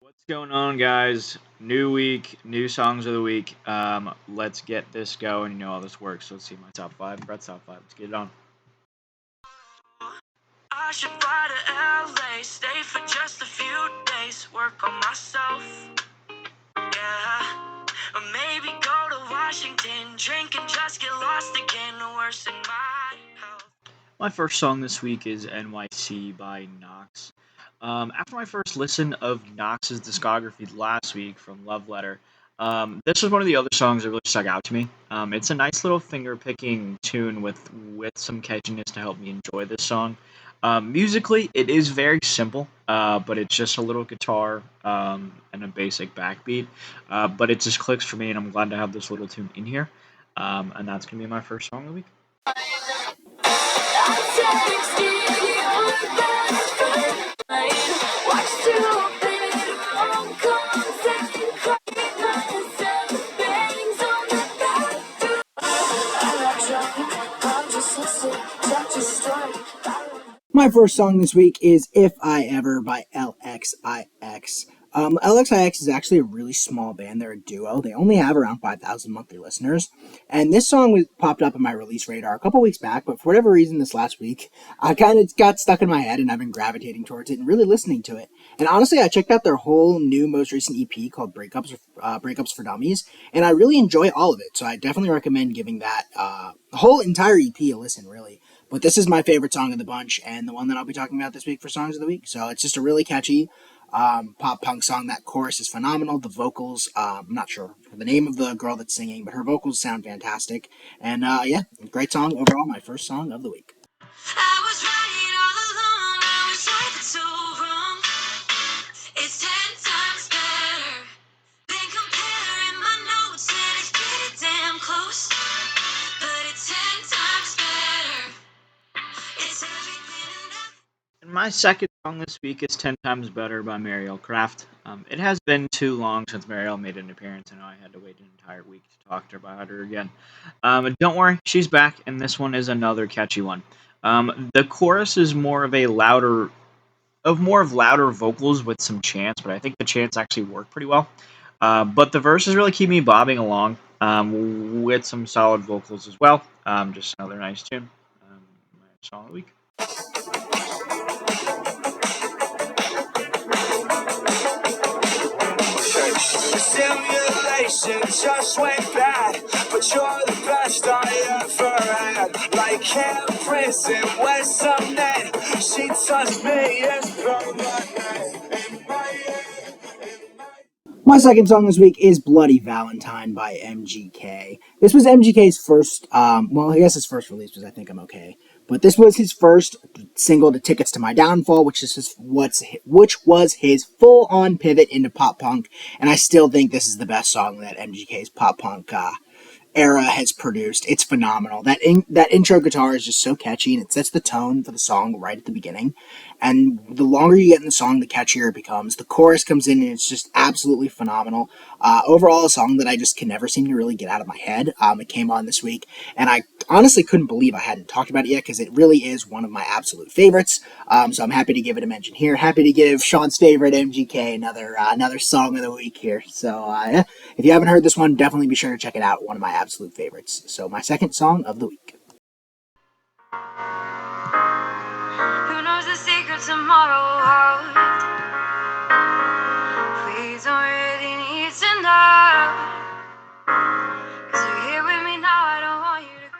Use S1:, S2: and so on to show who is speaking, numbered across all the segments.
S1: What's going on, guys? New week, new songs of the week. Let's get this going. You know how this works. So let's see my top five. Brett's top five. Let's get it on. I should fly to LA, stay for just a few days, work on myself. Yeah, or maybe go to Washington, drink and just get lost again, worsen my health. My first song this week is NYC by Knox. After my first listen of Knox's discography last week from Love Letter, this was one of the other songs that really stuck out to me. It's a nice little finger picking tune with some catchiness to help me enjoy this song. Musically, it is very simple, but it's just a little guitar and a basic backbeat. But it just clicks for me, and I'm glad to have this little tune in here. And that's gonna be my first song of the week.
S2: My first song this week is If I Ever by LXIX. LXIX is actually a really small band. They're a duo. They only have around 5,000 monthly listeners. And this song popped up on my release radar a couple weeks back, but for whatever reason this last week, I kind of got stuck in my head and I've been gravitating towards it and really listening to it. And honestly, I checked out their whole new, most recent EP called Breakups for Dummies, and I really enjoy all of it. So I definitely recommend giving that whole entire EP a listen, really. But this is my favorite song of the bunch and the one that I'll be talking about this week for Songs of the Week. So it's just a really catchy pop punk song. That chorus is phenomenal. The vocals, I'm not sure the name of the girl that's singing, but her vocals sound fantastic. And yeah, great song overall. My first song of the week.
S1: I was right all along, I was right but so wrong. It's 10 times better than comparing my notes, and it's pretty damn close. But it's 10 times better. It's everything enough. And my second song this week is 10 Times Better by Mariel Craft. It has been too long since Mariel made an appearance. I know I had to wait an entire week to talk to her about her again. Don't worry, she's back, and this one is another catchy one. The chorus is more of louder vocals with some chants, but I think the chants actually work pretty well. But the verses really keep me bobbing along with some solid vocals as well. Just another nice tune. My song of the week.
S3: Simulation just went bad, but you're the best I ever had. Like prison with some net, she touched me and spelled my name.
S2: My second song this week is Bloody Valentine by MGK. This was MGK's first, well, I guess his first release was I Think I'm Okay. But this was his first single to Tickets to My Downfall, which was his full-on pivot into pop punk. And I still think this is the best song that MGK's pop punk era has produced. It's phenomenal. That intro guitar is just so catchy, and it sets the tone for the song right at the beginning. And the longer you get in the song, the catchier it becomes. The chorus comes in, and it's just absolutely phenomenal. Overall, a song that I just can never seem to really get out of my head. It came on this week, and I honestly couldn't believe I hadn't talked about it yet because it really is one of my absolute favorites. So I'm happy to give it a mention here. Happy to give Sean's favorite MGK another song of the week here. So yeah, if you haven't heard this one, definitely be sure to check it out. One of my absolute favorites. So my second song of the week.
S1: Who knows the secret tomorrow holds? Please don't really need to know. 'Cause you're here with me now, I don't want you to go.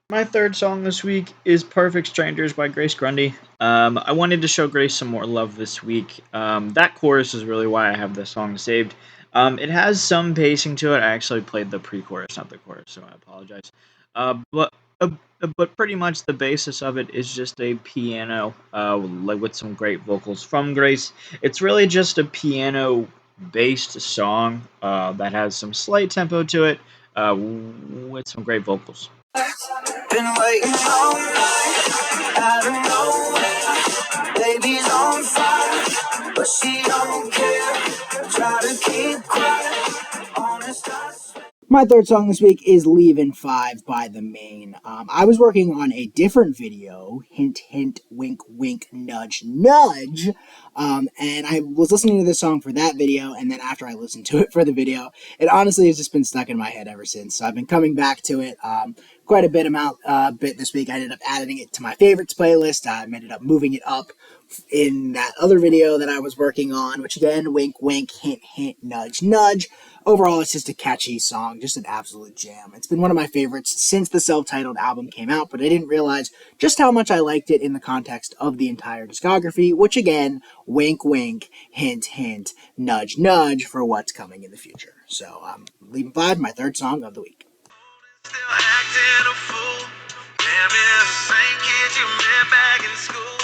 S1: My third song this week is Perfect Strangers by Grace Grundy. I wanted to show Grace some more love this week. That chorus is really why I have this song saved. It has some pacing to it. I actually played the pre-chorus, not the chorus, so I apologize. But pretty much the basis of it is just a piano, like with some great vocals from Grace. It's really just a piano-based song that has some slight tempo to it, with some great vocals.
S3: Been waiting all night, out of nowhere. Baby's on fire, but she don't care. Try to keep quiet, honest I swear.
S2: My third song this week is Leavin' 5 by The Main. I was working on a different video, hint, hint, wink, wink, nudge, nudge, and I was listening to this song for that video, and then after I listened to it for the video, it honestly has just been stuck in my head ever since. So I've been coming back to it quite a bit this week. I ended up adding it to my favorites playlist. I ended up moving it up in that other video that I was working on, which again, wink, wink, hint, hint, nudge, nudge. Overall, it's just a catchy song, just an absolute jam. It's been one of my favorites since the self-titled album came out, but I didn't realize just how much I liked it in the context of the entire discography, which again, wink, wink, hint, hint, nudge, nudge for what's coming in the future. So, Leavin' 5, my third song of the week.
S3: Still acting a fool. Damn, you're the same kid you met back in school.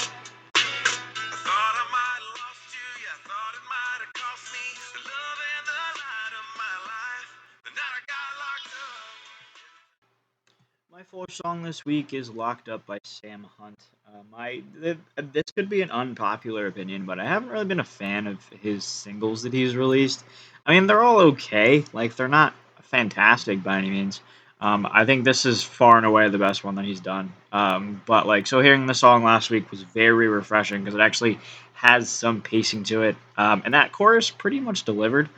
S3: I thought I might have lost you. Yeah, I thought it might have cost me the love and the light of my life. The night I got locked up.
S1: My fourth song this week is Locked Up by Sam Hunt. This could be an unpopular opinion, but I haven't really been a fan of his singles that he's released. I mean, they're all okay. Like, they're not fantastic by any means. I think this is far and away the best one that he's done. But, like, so hearing the song last week was very refreshing because it actually has some pacing to it. And that chorus pretty much delivered.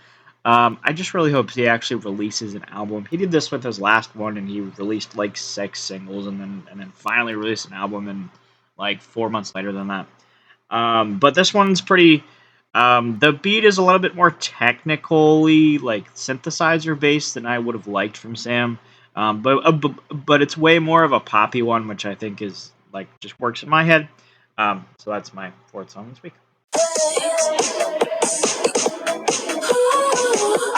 S1: I just really hope he actually releases an album. He did this with his last one, and he released like 6 singles, and then finally released an album, and like 4 months later than that. But this one's pretty. The beat is a little bit more technically like synthesizer based than I would have liked from Sam. But it's way more of a poppy one, which I think is like just works in my head. So that's my fourth song this week.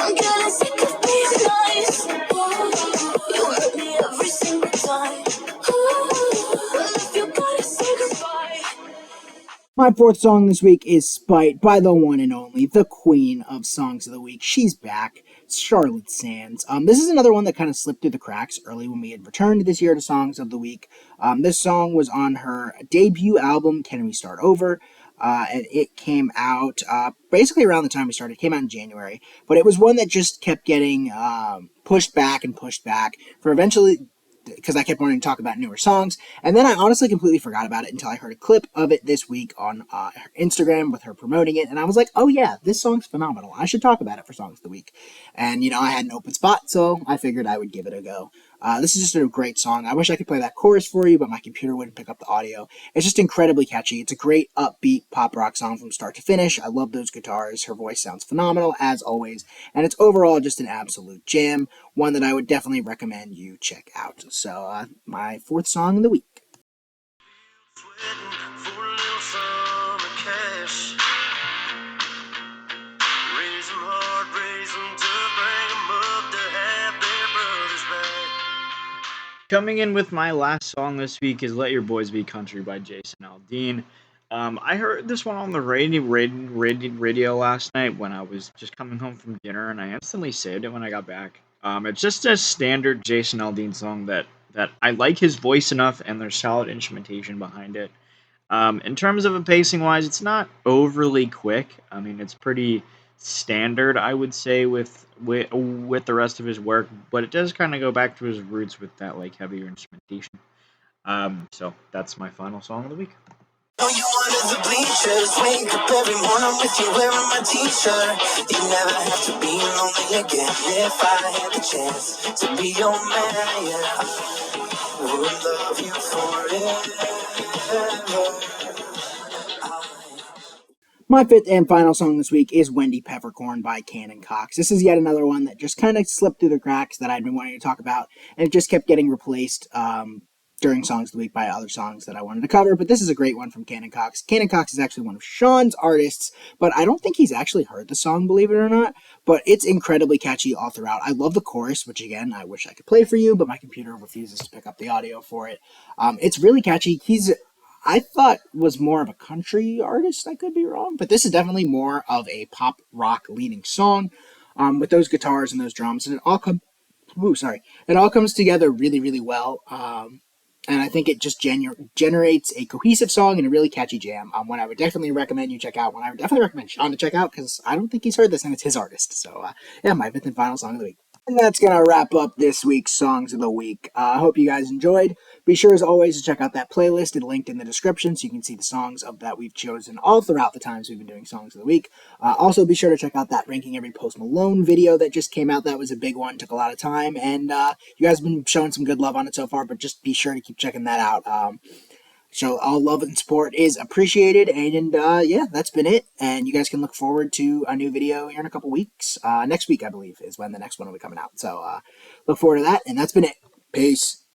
S3: I'm getting sick of being nice. You hurt me every single time. Well, if you gotta say goodbye.
S2: My fourth song this week is Spite by the one and only, the queen of songs of the week. She's back. It's Charlotte Sands. This is another one that kind of slipped through the cracks early when we had returned this year to Songs of the Week. This song was on her debut album, Can We Start Over? And it came out basically around the time we started. It came out in January. But it was one that just kept getting pushed back and pushed back for eventually, because I kept wanting to talk about newer songs. And then I honestly completely forgot about it until I heard a clip of it this week on her Instagram with her promoting it. And I was like, oh yeah, this song's phenomenal. I should talk about it for Songs of the Week. And, I had an open spot, so I figured I would give it a go. This is just a great song. I wish I could play that chorus for you, but my computer wouldn't pick up the audio. It's just incredibly catchy. It's a great upbeat pop rock song from start to finish. I love those guitars. Her voice sounds phenomenal, as always. And it's overall just an absolute jam. One that I would definitely recommend you check out. So, my fourth song of the week.
S1: Coming in with my last song this week is Let Your Boys Be Country by Jason Aldean. I heard this one on the radio last night when I was just coming home from dinner, and I instantly saved it when I got back. It's just a standard Jason Aldean song that I like his voice enough, and there's solid instrumentation behind it. In terms of a pacing wise, it's not overly quick. I mean, it's pretty standard, I would say, with the rest of his work, but it does kind of go back to his roots with that like heavier instrumentation. So that's my final song of the week.
S3: Know you under the bleachers, wake up every morning with you wearing my t-shirt. You never have to be lonely again. If I had the chance to be your man, yeah, I would love you forever.
S2: My fifth and final song this week is Wendy Peppercorn by Cannon Cox. This is yet another one that just kind of slipped through the cracks that I'd been wanting to talk about, and it just kept getting replaced during Songs of the Week by other songs that I wanted to cover, but this is a great one from Cannon Cox. Cannon Cox is actually one of Sean's artists, but I don't think he's actually heard the song, believe it or not, but it's incredibly catchy all throughout. I love the chorus, which again, I wish I could play for you, but my computer refuses to pick up the audio for it. It's really catchy. I thought was more of a country artist. I could be wrong, but this is definitely more of a pop rock leaning song with those guitars and those drums, and it all comes together really, really well. And I think it just generates a cohesive song and a really catchy jam. One I would definitely recommend you check out. One I would definitely recommend Sean to check out because I don't think he's heard this and it's his artist. So yeah, my fifth and final song of the week. And that's going to wrap up this week's Songs of the Week. I hope you guys enjoyed. Be sure, as always, to check out that playlist. It's linked in the description so you can see the songs that we've chosen all throughout the times we've been doing Songs of the Week. Also, be sure to check out that Ranking Every Post Malone video that just came out. That was a big one, took a lot of time, and you guys have been showing some good love on it so far, but just be sure to keep checking that out. So all love and support is appreciated, and yeah, that's been it. And you guys can look forward to a new video here in a couple weeks. Next week, I believe, is when the next one will be coming out. So look forward to that, and that's been it. Peace.